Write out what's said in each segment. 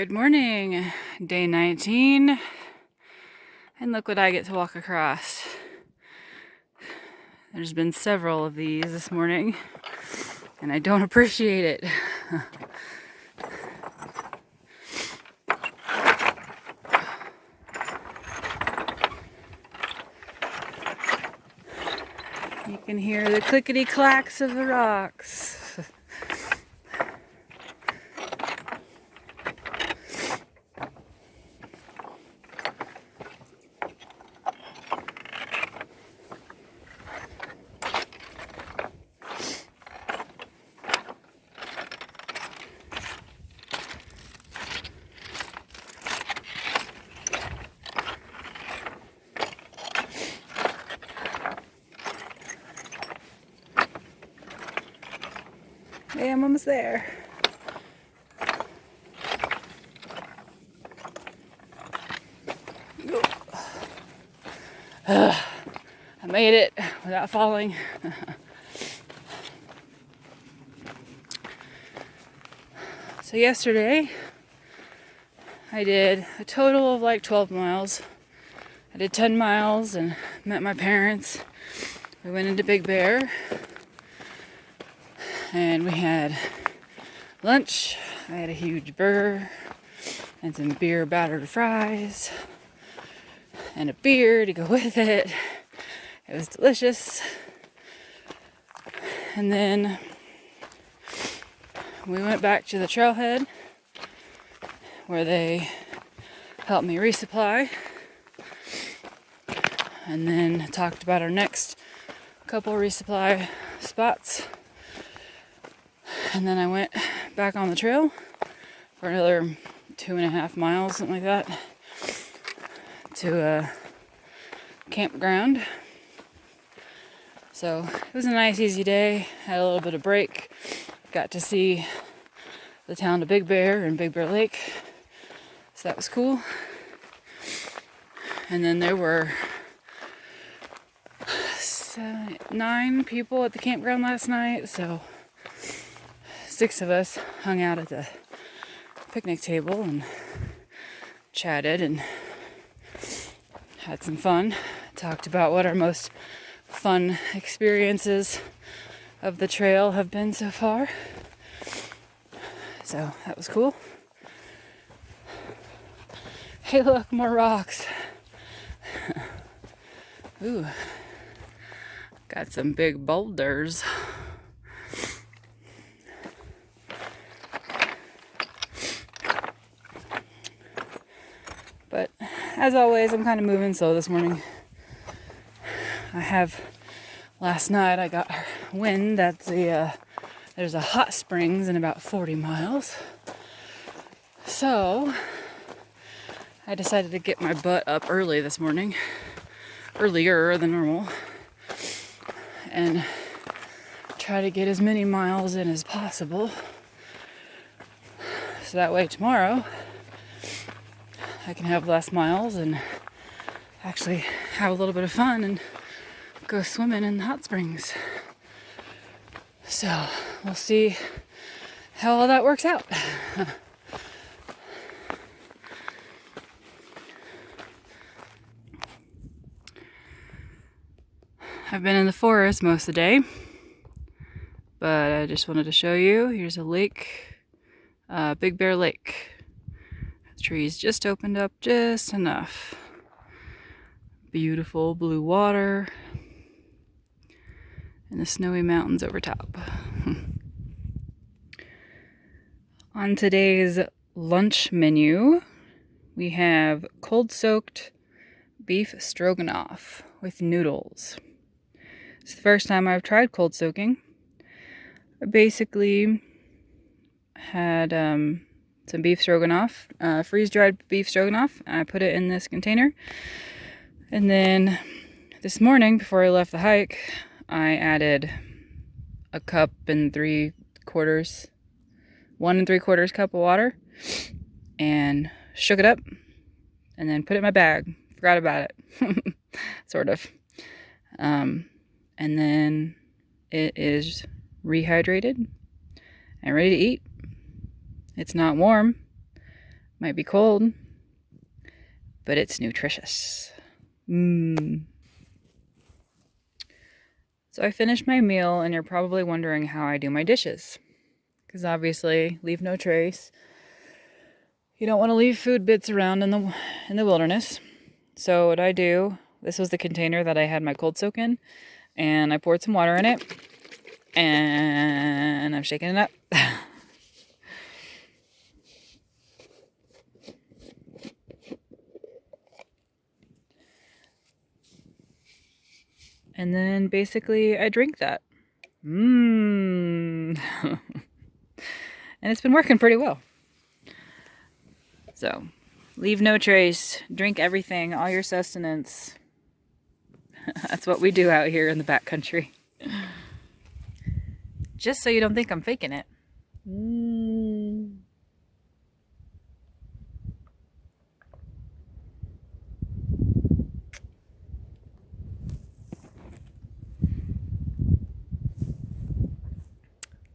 Good morning, day 19, and look what I get to walk across. There's been several of these this morning, and I don't appreciate it. You can hear the clickety-clacks of the rocks. Hey, I'm almost there. I made it without falling. So yesterday, I did a total of like 12 miles. I did 10 miles and met my parents. We went into Big Bear and we had lunch. I had a huge burger and some beer battered fries and a beer to go with it. It was delicious. And then we went back to the trailhead where they helped me resupply, and then talked about our next couple resupply spots. And then I went back on the trail for another 2.5 miles, something like that, to a campground. So it was a nice, easy day. Had a little bit of break. Got to see the town of Big Bear and Big Bear Lake. So that was cool. And then there were 9 people at the campground last night. So 6 of us hung out at the picnic table and chatted and had some fun. Talked about what our most fun experiences of the trail have been so far. So that was cool. Hey, look, more rocks. Ooh, got some big boulders. But as always, I'm kind of moving slow this morning. Last night I got wind that there's a hot springs in about 40 miles. So I decided to get my butt up early this morning, earlier than normal, and try to get as many miles in as possible. So that way tomorrow I can have less miles and actually have a little bit of fun and go swimming in the hot springs. So we'll see how all that works out. I've been in the forest most of the day, but I just wanted to show you. Here's a lake, Big Bear Lake. The trees just opened up just enough. Beautiful blue water and the snowy mountains over top. On today's lunch menu, we have cold-soaked beef stroganoff with noodles. It's the first time I've tried cold soaking. I basically had some beef stroganoff, freeze-dried beef stroganoff, and I put it in this container. And then this morning, before I left the hike, I added 1 3/4 cup of water and shook it up and then put it in my bag. Forgot about it. Sort of. And then it is rehydrated and ready to eat. It's not warm, Might be cold, but it's nutritious. Mmm. So I finished my meal, and you're probably wondering how I do my dishes. Because obviously, leave no trace. You don't want to leave food bits around in the wilderness. So what I do, this was the container that I had my cold soak in, and I poured some water in it, and I'm shaking it up. And then basically I drink that. Mmm. And it's been working pretty well. So, leave no trace, drink everything, all your sustenance. That's what we do out here in the backcountry. Just so you don't think I'm faking it.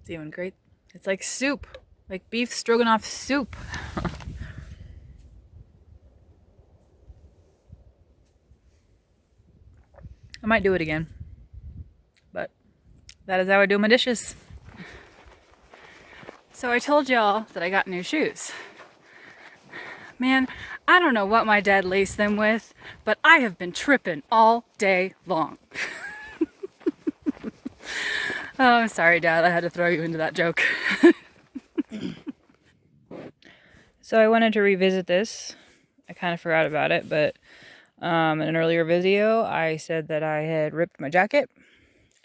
It's even great. It's like soup, like beef stroganoff soup. I might do it again, but that is how I do my dishes. So I told y'all that I got new shoes. Man, I don't know what my dad laced them with, but I have been tripping all day long. Oh, I'm sorry, Dad. I had to throw you into that joke. So I wanted to revisit this. I kind of forgot about it, but in an earlier video, I said that I had ripped my jacket,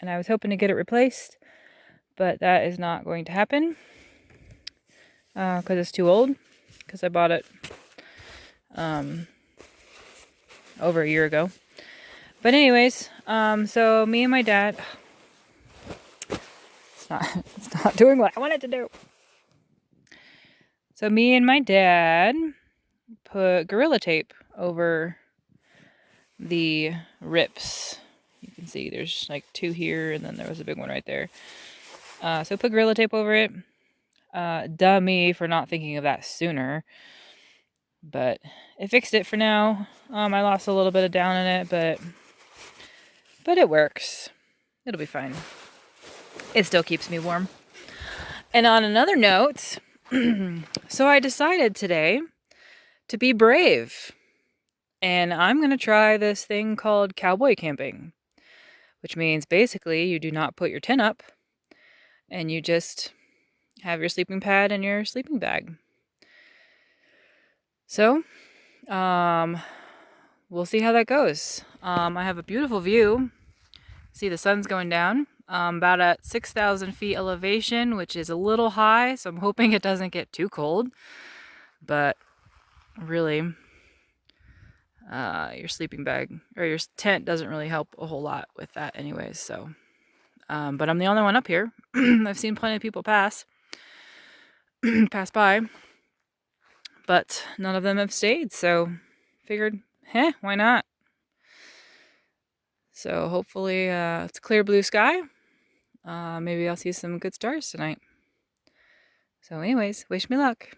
and I was hoping to get it replaced, but that is not going to happen because it's too old, because I bought it over a year ago. But anyways, so me and my dad, it's not doing what I want it to do. So me and my dad put Gorilla Tape over the rips. You can see there's like 2 here, and then there was a big one right there. So put Gorilla Tape over it. Duh me for not thinking of that sooner. But it fixed it for now. I lost a little bit of down in it, but it works. It'll be fine. It still keeps me warm. And on another note, so I decided today to be brave. And I'm going to try this thing called cowboy camping, which means basically you do not put your tent up and you just have your sleeping pad and your sleeping bag. So, we'll see how that goes. I have a beautiful view. See the sun's going down. About at 6,000 feet elevation, which is a little high, so I'm hoping it doesn't get too cold. But really, your sleeping bag or your tent doesn't really help a whole lot with that anyways. So, but I'm the only one up here. I've seen plenty of people pass by, but none of them have stayed. So figured, why not? So hopefully it's clear blue sky. Maybe I'll see some good stars tonight. So anyways, wish me luck.